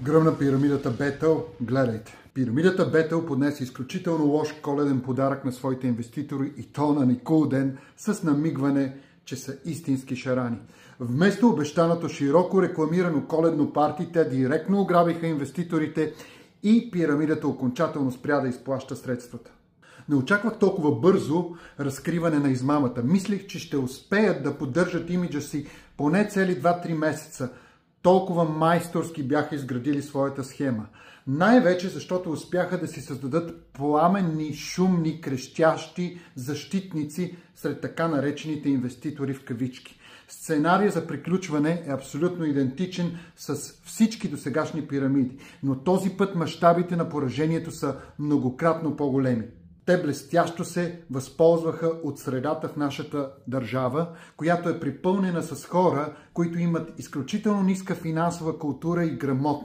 Гръмна пирамидата Бетел. Гледайте. Пирамидата Бетел поднесе изключително лош коледен подарък на своите инвеститори и то на Никул ден с намигване, че са истински шарани. Вместо обещаното широко рекламирано коледно парти, те директно ограбиха инвеститорите и пирамидата окончателно спря да изплаща средствата. Не очаквах толкова бързо разкриване на измамата. Мислих, че ще успеят да поддържат имиджа си поне цели 2-3 месеца. Толкова майсторски бяха изградили своята схема. Най-вече защото успяха да си създадат пламенни, шумни, крещящи защитници сред така наречените инвеститори в кавички. Сценария за приключване е абсолютно идентичен с всички досегашни пирамиди, но този път мащабите на поражението са многократно по-големи. Те блестящо се възползваха от средата в нашата държава, която е припълнена с хора, които имат изключително ниска финансова култура и грамотност.